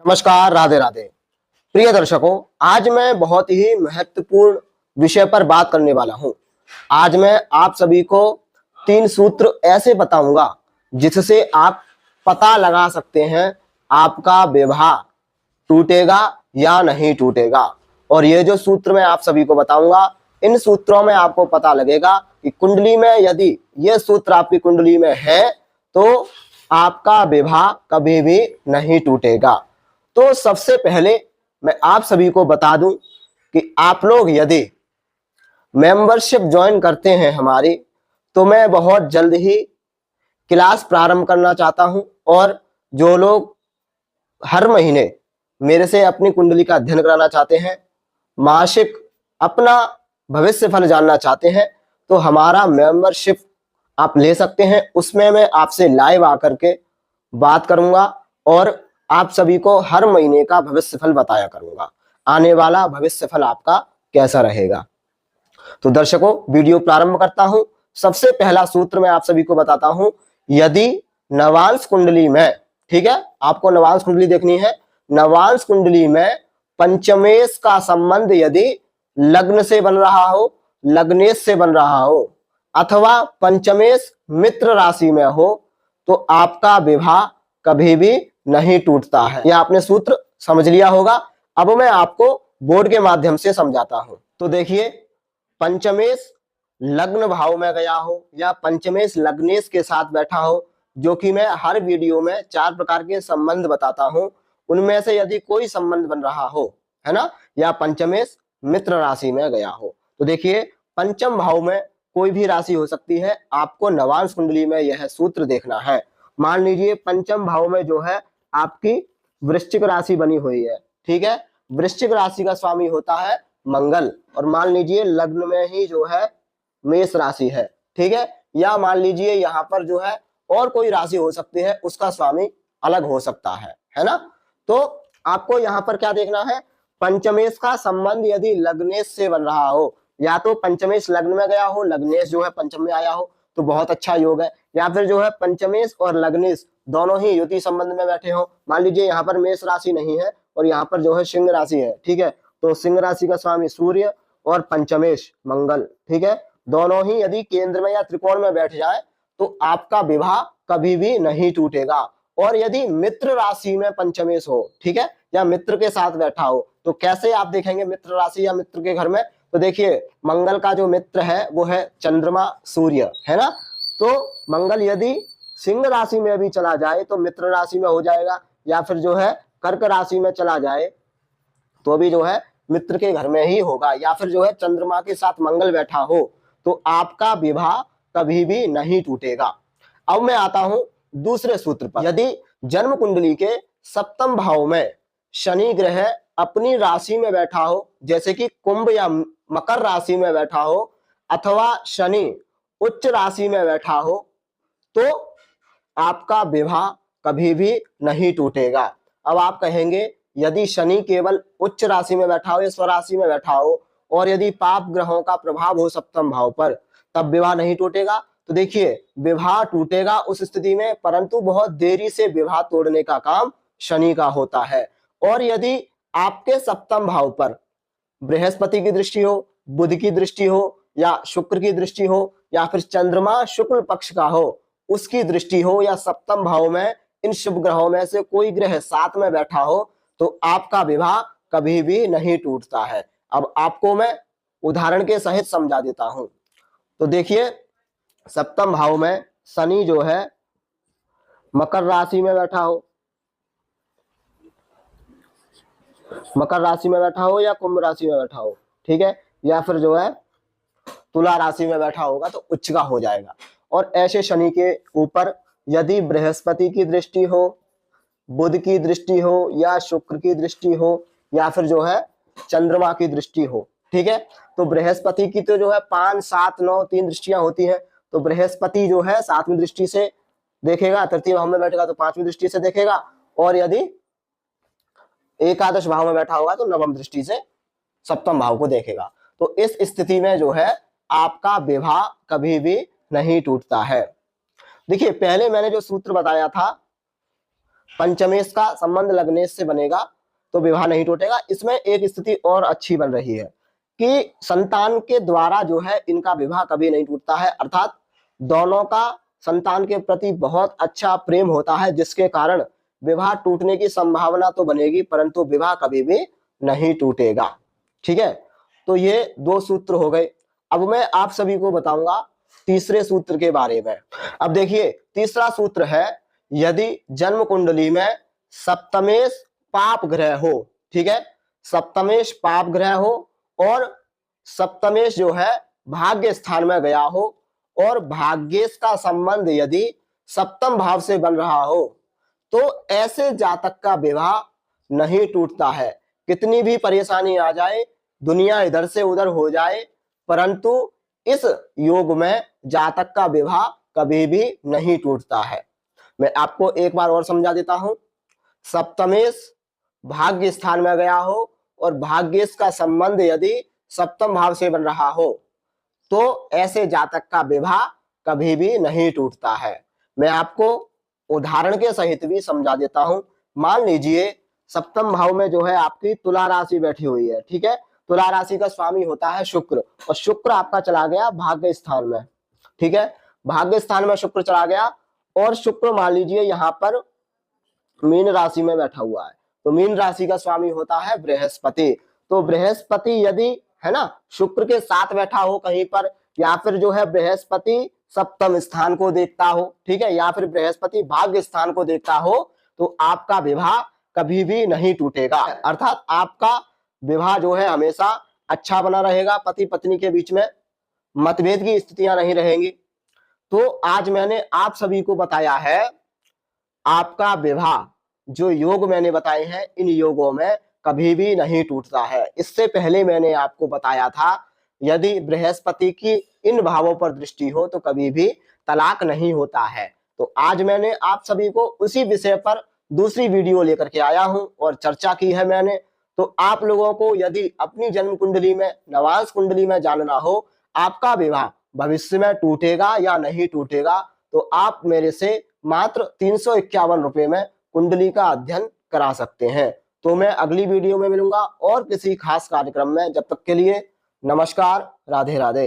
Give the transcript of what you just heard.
नमस्कार, राधे राधे। प्रिय दर्शकों, आज मैं बहुत ही महत्वपूर्ण विषय पर बात करने वाला हूं। आज मैं आप सभी को 3 सूत्र ऐसे बताऊंगा जिससे आप पता लगा सकते हैं आपका विवाह टूटेगा या नहीं टूटेगा। और ये जो सूत्र मैं आप सभी को बताऊंगा, इन सूत्रों में आपको पता लगेगा कि कुंडली में यदि ये सूत्र आपकी कुंडली में है तो आपका विवाह कभी भी नहीं टूटेगा। तो सबसे पहले मैं आप सभी को बता दूं कि आप लोग यदि मेंबरशिप ज्वाइन करते हैं हमारी, तो मैं बहुत जल्द ही क्लास प्रारंभ करना चाहता हूं। और जो लोग हर महीने मेरे से अपनी कुंडली का अध्ययन कराना चाहते हैं, मासिक अपना भविष्य फल जानना चाहते हैं, तो हमारा मेंबरशिप आप ले सकते हैं। उसमें मैं आपसे लाइव आकर के बात करूंगा और आप सभी को हर महीने का भविष्य फल बताया करूंगा, आने वाला भविष्य फल आपका कैसा रहेगा। तो दर्शकों, वीडियो प्रारंभ करता हूं। सबसे पहला सूत्र मैं आप सभी को बताता हूं। यदि नवांश कुंडली में, ठीक है, आपको नवांश कुंडली देखनी है, नवांश कुंडली में पंचमेश का संबंध यदि लग्न से बन रहा हो, लग्नेश से बन रहा हो, अथवा पंचमेश मित्र राशि में हो, तो आपका विवाह कभी भी नहीं टूटता है। यह आपने सूत्र समझ लिया होगा। अब मैं आपको बोर्ड के माध्यम से समझाता हूं। तो देखिए, पंचमेश लग्न भाव में गया हो या पंचमेश लग्नेश के साथ बैठा हो, जो कि मैं हर वीडियो में 4 प्रकार के संबंध बताता हूं, उनमें से यदि कोई संबंध बन रहा हो, है ना, या पंचमेश मित्र राशि में गया हो, तो देखिए पंचम भाव में कोई भी राशि हो सकती है। आपको नवांश कुंडली में यह सूत्र देखना है। मान लीजिए पंचम भाव में जो है आपकी वृश्चिक राशि बनी हुई है, ठीक है, वृश्चिक राशि का स्वामी होता है मंगल। और मान लीजिए लग्न में ही जो है मेष राशि है, ठीक है, या मान लीजिए यहाँ पर जो है और कोई राशि हो सकती है, उसका स्वामी अलग हो सकता है ना। तो आपको यहाँ पर क्या देखना है, पंचमेश का संबंध यदि लग्नेश से बन रहा हो, या तो पंचमेश लग्न में गया हो, लग्नेश जो है पंचम में आया हो, तो बहुत अच्छा योग है। या फिर जो है पंचमेश और लग्नेश दोनों ही युति संबंध में बैठे हो। मान लीजिए यहाँ पर मेष राशि नहीं है और यहाँ पर जो है सिंह राशि है, ठीक है, तो सिंह राशि का स्वामी सूर्य और पंचमेश मंगल, ठीक है, दोनों ही यदि केंद्र में या त्रिकोण में बैठ जाए तो आपका विवाह कभी भी नहीं टूटेगा। और यदि मित्र राशि में पंचमेश हो, ठीक है, या मित्र के साथ बैठा हो, तो कैसे आप देखेंगे मित्र राशि या मित्र के घर में। तो देखिए, मंगल का जो मित्र है वो है चंद्रमा सूर्य, है ना। तो मंगल यदि सिंह राशि में भी चला जाए तो मित्र राशि में हो जाएगा, या फिर जो है कर्क राशि में चला जाए तो भी जो है मित्र के घर में ही होगा, या फिर जो है चंद्रमा के साथ मंगल बैठा हो, तो आपका विवाह कभी भी नहीं टूटेगा। अब मैं आता हूं दूसरे सूत्र पर। यदि जन्म कुंडली के सप्तम भाव में शनि ग्रह अपनी राशि में बैठा हो, जैसे कि कुंभ या मकर राशि में बैठा हो, अथवा शनि उच्च राशि में बैठा हो, तो आपका विवाह कभी भी नहीं टूटेगा। अब आप कहेंगे, यदि शनि केवल उच्च राशि में बैठा हो या स्वराशि में बैठा हो और यदि पाप ग्रहों का प्रभाव हो सप्तम भाव पर, तब विवाह नहीं टूटेगा। तो देखिए, विवाह टूटेगा उस स्थिति में, परंतु बहुत देरी से विवाह तोड़ने का काम शनि का होता है। और यदि आपके सप्तम भाव पर बृहस्पति की दृष्टि हो, बुध की दृष्टि हो, या शुक्र की दृष्टि हो, या फिर चंद्रमा शुक्ल पक्ष का हो, उसकी दृष्टि हो, या सप्तम भाव में इन शुभ ग्रहों में से कोई ग्रह साथ में बैठा हो, तो आपका विवाह कभी भी नहीं टूटता है। अब आपको मैं उदाहरण के सहित समझा देता हूं। तो देखिए, सप्तम भाव में शनि जो है मकर राशि में बैठा हो, मकर राशि में बैठा हो या कुंभ राशि में बैठा हो, ठीक है, या फिर जो है तुला राशि में बैठा होगा, तो उच्च का हो जाएगा। और ऐसे शनि के ऊपर यदि बृहस्पति की दृष्टि हो, बुध की दृष्टि हो, या शुक्र की दृष्टि हो, या फिर जो है चंद्रमा की दृष्टि हो, ठीक है, तो बृहस्पति की तो जो है 5, 7, 9 3 दृष्टियां होती हैं। तो बृहस्पति जो है 7वीं दृष्टि से देखेगा, तृतीय भाव में बैठेगा तो 5वीं दृष्टि से देखेगा, और यदि एकादश भाव में बैठा हुआ है तो 9वीं दृष्टि से सप्तम भाव को देखेगा। तो इस स्थिति में जो है आपका विवाह कभी भी नहीं टूटता है। देखिए, पहले मैंने जो सूत्र बताया था पंचमेश का संबंध लग्नेश से बनेगा तो विवाह नहीं टूटेगा। इसमें एक स्थिति और अच्छी बन रही है कि संतान के द्वारा जो है इनका विवाह कभी नहीं टूटता है, अर्थात दोनों का संतान के प्रति बहुत अच्छा प्रेम होता है, जिसके कारण विवाह टूटने की संभावना तो बनेगी परंतु विवाह कभी भी नहीं टूटेगा। ठीक है, तो ये दो सूत्र हो गए। अब मैं आप सभी को बताऊंगा तीसरे सूत्र के बारे में। अब देखिए तीसरा सूत्र है, यदि जन्म कुंडली में सप्तमेश पाप ग्रह हो, ठीक है, सप्तमेश पाप ग्रह हो और सप्तमेश जो है भाग्य स्थान में गया हो और भाग्येश का संबंध यदि सप्तम भाव से बन रहा हो तो ऐसे जातक का विवाह नहीं टूटता है। कितनी भी परेशानी आ जाए, दुनिया इधर से उधर हो जाए, परंतु इस योग में जातक का विवाह कभी भी नहीं टूटता है। मैं आपको एक बार और समझा देता हूं। सप्तमेश भाग्य स्थान में गया हो और भाग्येश का संबंध यदि सप्तम भाव से बन रहा हो तो ऐसे जातक का विवाह कभी भी नहीं टूटता है। मैं आपको उदाहरण के सहित भी समझा देता हूं। मान लीजिए सप्तम भाव में जो है आपकी तुला राशि बैठी हुई है, ठीक है, तुला राशि का स्वामी होता है शुक्र और शुक्र आपका चला गया भाग्य स्थान में, ठीक है, भाग्य स्थान में शुक्र चला गया और शुक्र मान लीजिए यहाँ पर मीन राशि में बैठा हुआ है, तो मीन राशि का स्वामी होता है बृहस्पति। तो बृहस्पति यदि है ना शुक्र के साथ बैठा हो कहीं पर, या फिर जो है बृहस्पति सप्तम स्थान को देखता हो, ठीक है, या फिर बृहस्पति भाग्य स्थान को देखता हो, तो आपका विवाह कभी भी नहीं टूटेगा, अर्थात आपका विवाह जो है हमेशा अच्छा बना रहेगा, पति पत्नी के बीच में मतभेद की स्थितियां नहीं रहेंगी। तो आज मैंने आप सभी को बताया है आपका विवाह, जो योग मैंने बताए हैं इन योगों में कभी भी नहीं टूटता है। इससे पहले मैंने आपको बताया था यदि बृहस्पति की इन भावों पर दृष्टि हो तो कभी भी तलाक नहीं होता है। तो आज मैंने आप सभी को उसी विषय पर दूसरी वीडियो लेकर के आया हूं और चर्चा की है मैंने। तो आप लोगों को यदि अपनी जन्म कुंडली में नवांश कुंडली में जानना हो आपका विवाह भविष्य में टूटेगा या नहीं टूटेगा, तो आप मेरे से मात्र 351 रुपए में कुंडली का अध्ययन करा सकते हैं। तो मैं अगली वीडियो में मिलूंगा और किसी खास कार्यक्रम में। जब तक के लिए नमस्कार, राधे राधे।